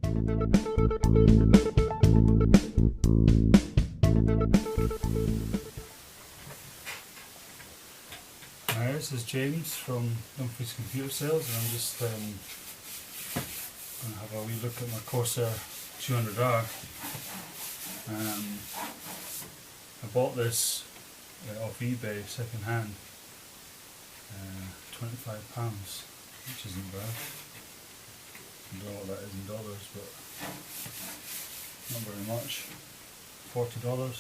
Hi, this is James from Dumfries Computer Sales, and I'm just going to have a wee look at my Corsair 200R. I bought this off eBay second hand, £25, which isn't bad. I don't know what that is in dollars, but not very much. $40.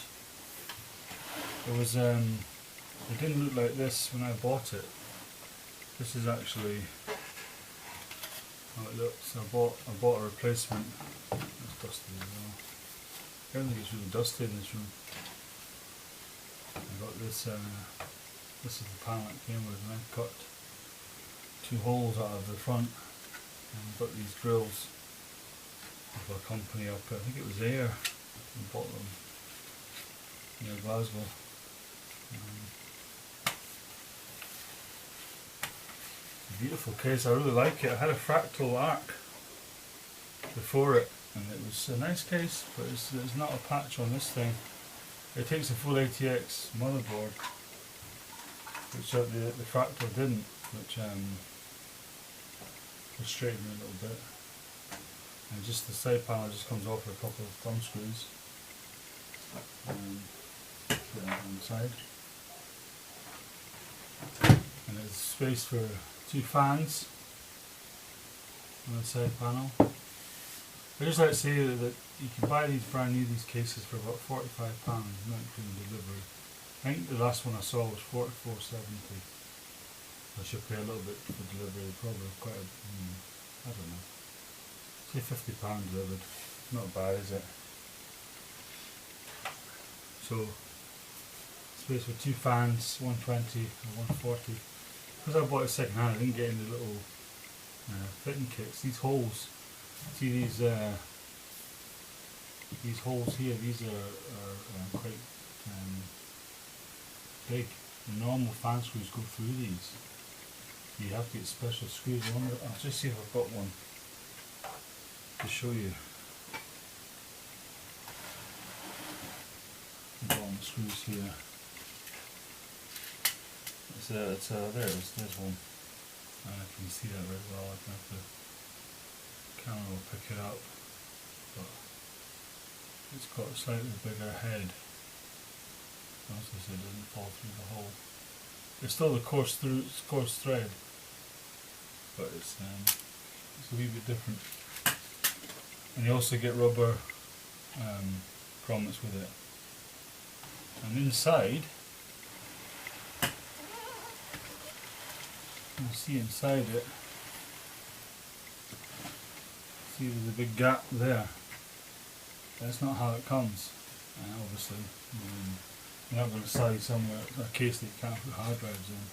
It was it didn't look like this when I bought it. This is actually how it looks. I bought a replacement. It's dusty as well. Everything is really dusty in this room. I got this. This is the panel it came with, and I cut 2 holes out of the front, and got these drills of a company up. I think it was Air. I bought them near Glasgow. Beautiful case, I really like it. I had a fractal arc before it, and it was a nice case, but there's not a patch on this thing. It takes a full ATX motherboard, which the fractal didn't, which frustrated me a little bit. And just the side panel just comes off with a couple of thumb screws. Put that on the side. And there's space for 2 fans on the side panel. I just like to say that you can buy these brand new, these cases, for about £45, not including delivery. I think the last one I saw was $44.70. I should pay a little bit for delivery, probably quite a, I don't know, say £50 delivered. Not bad, is it? So, space for 2 fans, 120 or 140. Because I bought it second hand, I didn't get any little fitting kits. These holes, see these holes here, these are quite big. The normal fan screws go through these. You have to get special screws. I'll just see if I've got one to show you. I've got the screws here. There's one. I can see that very well. I can have the camera will pick it up, but it's got a slightly bigger head. Also, so it doesn't fall through the hole. It's still the coarse thread, but it's a wee bit different. And you also get rubber grommets with it. And inside, you see inside it, see there's a big gap there. That's not how it comes, obviously. You're not going to sell you somewhere a case that you can't put hard drives in.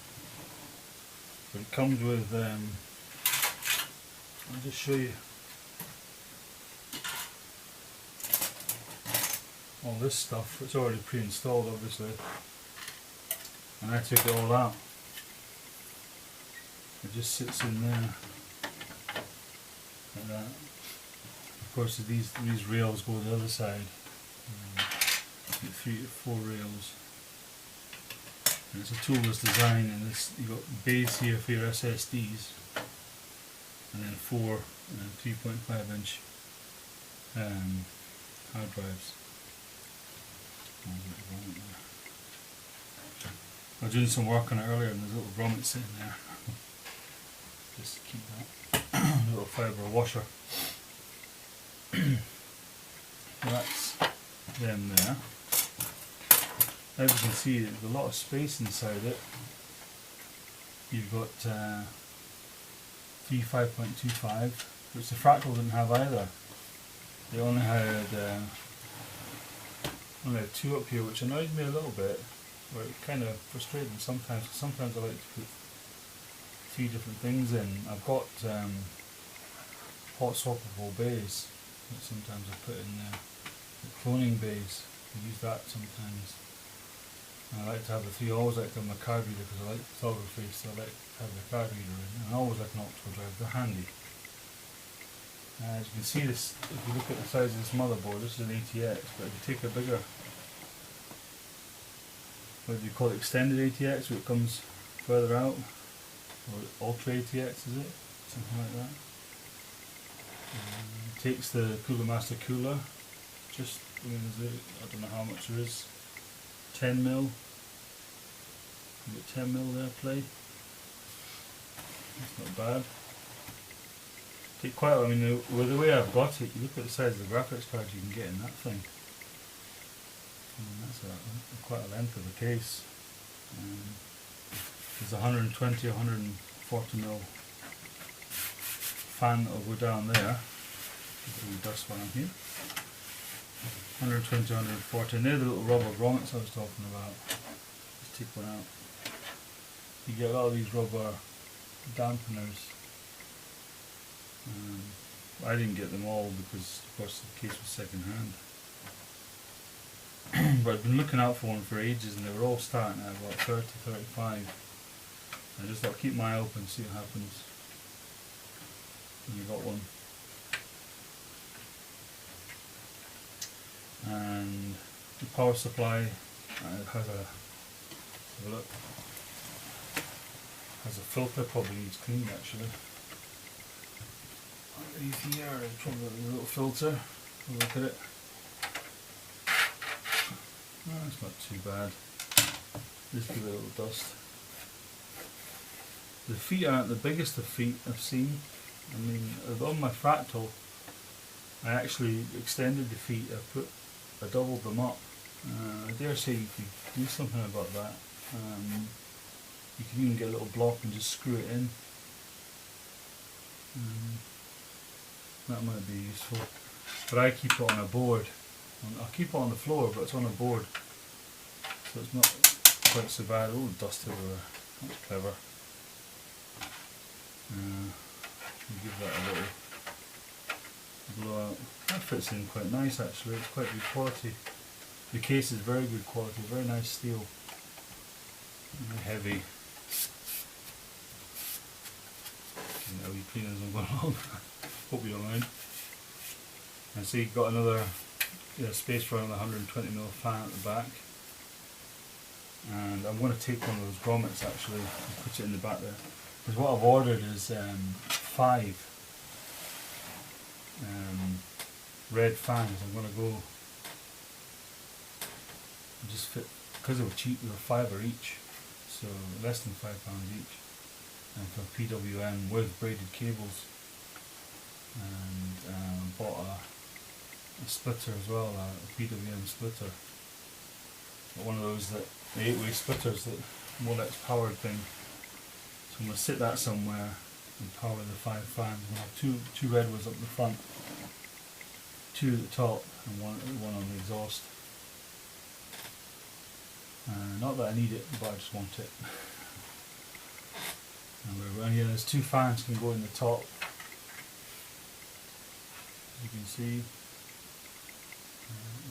But it comes with, I'll just show you all this stuff. It's already pre-installed, obviously, and I took it all out. It just sits in there like that. Of course, these rails go the other side. 3 to 4 rails. And it's a toolless design, and you've got bays here for your SSDs, and then 4 3.5-inch hard drives. I was doing some work on it earlier, and there's a little grommet sitting there. Just keep that little fibre washer. That's them there. As you can see, there's a lot of space inside it. You've got 3 5.25, which the fractal didn't have either. They only had 2 up here, which annoyed me a little bit. Or it kind of frustrated me sometimes. Sometimes I like to put 3 different things in. I've got hot swappable bays that sometimes I put in there. The cloning bays, I use that sometimes. And I like to have the 3. I always like to have my card reader because I like photography, so I like to have the card reader in. And I always like an optical drive, they're handy. As you can see, this, if you look at the size of this motherboard, this is an ATX, but if you take a bigger, what do you call it, extended ATX, where it comes further out, or Ultra ATX is it? Something like that. Takes the Cooler Master cooler, just, I mean, I don't know how much there is, 10 mil, you get 10 mil there, play, that's not bad. Take quite, I mean, with the way I've got it, you look at the size of the graphics card you can get in that thing. That's quite a length of the case. There's 120, 140 mil fan that will go down there. The dust one here. 120, 140, and they're the little rubber grommets I was talking about. Just take one out. You get a lot of these rubber dampeners. I didn't get them all because, of course, the case was second hand. But I've been looking out for one for ages, and they were all starting at about 30, 35. I just thought, keep my eye open, see what happens. And you got one. And the power supply has a, have a look, has a filter, probably needs cleaning actually. Underneath here is probably a little filter. Look at it. No, it's not too bad. Just give it a little dust. The feet aren't the biggest of feet I've seen. I mean, on my Fractal, I actually extended the feet. I doubled them up. I dare say you could do something about that. You can even get a little block and just screw it in. That might be useful. But I keep it on a board. I'll keep it on the floor, but it's on a board. So it's not quite so bad. Oh, dust everywhere. That's clever. Give that a little blow out. That fits in quite nice actually. It's quite good quality. The case is very good quality, very nice steel. Very heavy. Now we clean as I'm going along. Hope you don't mind. And so you've got another space for another 120mm fan at the back. And I'm going to take one of those grommets actually and put it in the back there. Because what I've ordered is 5 red fans. I'm going to go and just fit, because they were cheap, they were £5 each, so less than £5 each, and for PWM with braided cables. And bought a splitter as well, a PWM splitter, one of those that the 8-way splitters, that Molex powered thing. So I'm going to sit that somewhere and power the 5 fans. I'm going to have two red ones up the front, 2 at the top, and one on the exhaust. Not that I need it, but I just want it. And yeah, there's 2 fans can go in the top. As you can see,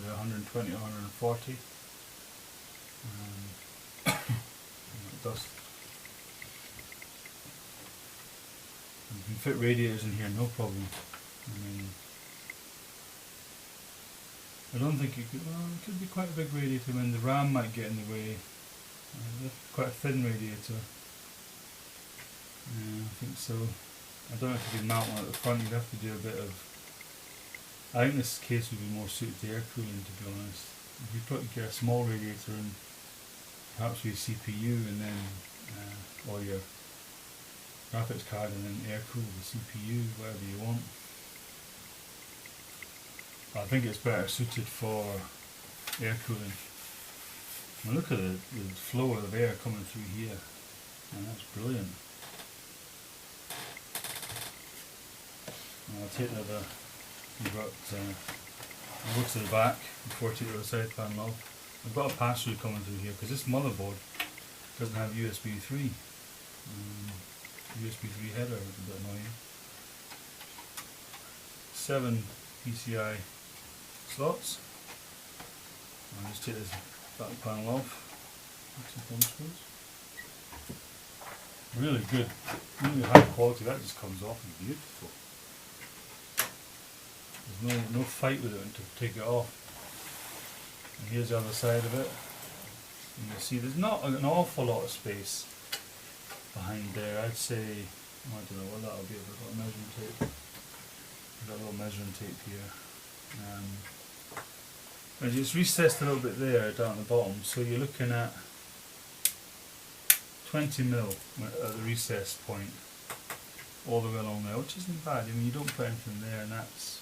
they're 120 or 140. Dust. You can fit radiators in here, no problem. I mean, I don't think you could. Well, it could be quite a big radiator. I mean, the RAM might get in the way. Quite a thin radiator. Yeah, I think so. I don't know if you could mount one at the front. You'd have to do a bit of. I think this case would be more suited to air cooling, to be honest. If you get a small radiator and perhaps with your CPU and then or your graphics card and then air cool the CPU, whatever you want. I think it's better suited for air cooling. Now look at the flow of air coming through here. And that's brilliant. I'll take the other. I'll go to the back before I take the other side panel off. I've got a pass-through coming through here because this motherboard doesn't have USB 3. USB 3 header is a bit annoying. 7 PCI slots. I'll just take this back panel off. Some thumb screws. Really good, really high quality. That just comes off and beautiful. There's no fight with it to take it off. And here's the other side of it. And you see there's not an awful lot of space behind there. I'd say, I don't know what that'll be if I've got a measuring tape. I've got a little measuring tape here. And it's recessed a little bit there down at the bottom, so you're looking at 20 mil at the recess point all the way along there, which isn't bad. I mean, you don't put anything there, and that's,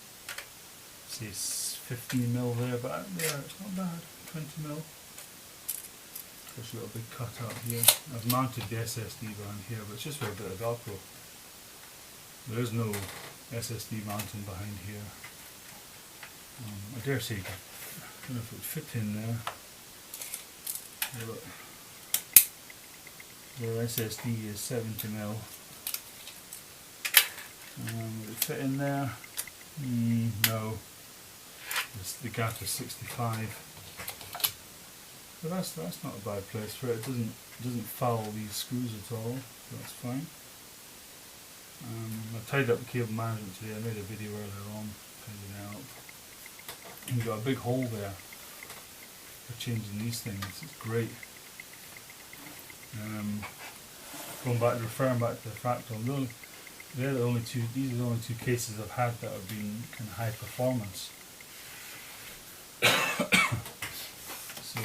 say, 15 mil there, but there it's not bad. 20 mil. There's a little big cut out here. I've mounted the SSD behind here, but it's just with a bit of Velcro. There is no SSD mounting behind here. I dare say, I don't know if it would fit in there. Look. The SSD is 70 mil. Would it fit in there? No. The gap is 65. But that's not a bad place for it. It doesn't foul these screws at all, so that's fine. I tied up the cable management today. I made a video earlier on, tied it out. And you've got a big hole there for changing these things. It's great. Referring back to the Fractal, these are the only two cases I've had that have been kind of high performance. So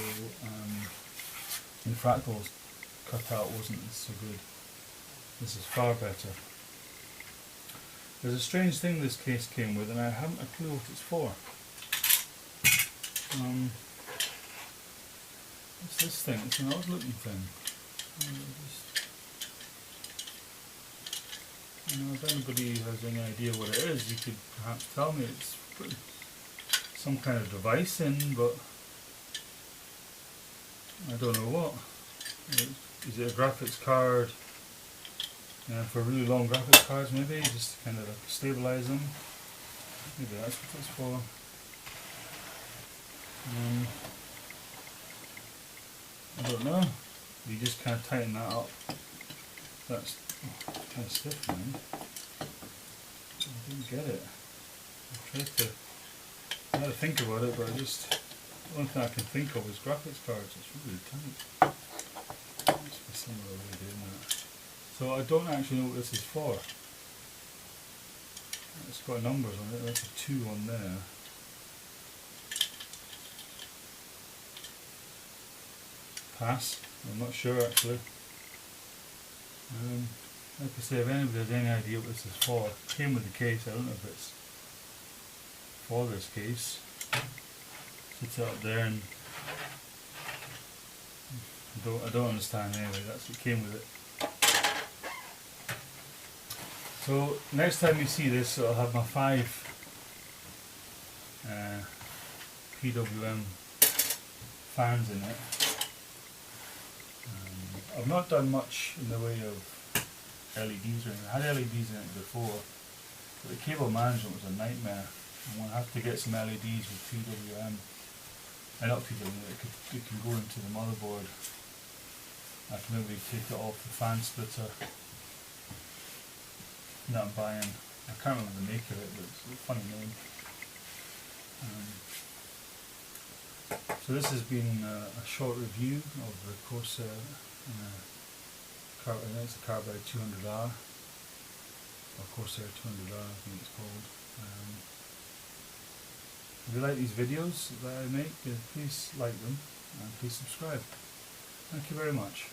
the Fractal's cutout wasn't so good. This is far better. There's a strange thing this case came with, and I haven't a clue what it's for. What's this thing? It's an odd looking thing. If anybody has any idea what it is, you could perhaps tell me. It's some kind of device in, but I don't know what. Is it a graphics card? For really long graphics cards, maybe, just to kind of stabilize them. Maybe that's what it's for. I don't know. You just kind of tighten that up. That's kind of stiff, man. I didn't get it. I tried to think about it, but the only thing I can think of is graphics cards. It's really tight. Must be some other way of doing that. So I don't actually know what this is for. It's got numbers on it. There's a 2 on there. Pass. I'm not sure actually. Like I say, if anybody has any idea what this is for, it came with the case. I don't know if it's for this case. Sits up there, and I don't understand anyway. That's what came with it. So next time you see this, I'll have my 5 PWM fans in it. I've not done much in the way of LEDs or anything. I had LEDs in it before, but the cable management was a nightmare. I'm going to have to get some LEDs with PWM. Not PWM, it can go into the motherboard. I can maybe take it off the fan splitter that I'm buying. I can't remember the make of it, but it's a funny name. So this has been a short review of the Corsair it's the Carbide 200R, or Corsair 200R I think it's called. If you like these videos that I make, please like them and please subscribe. Thank you very much.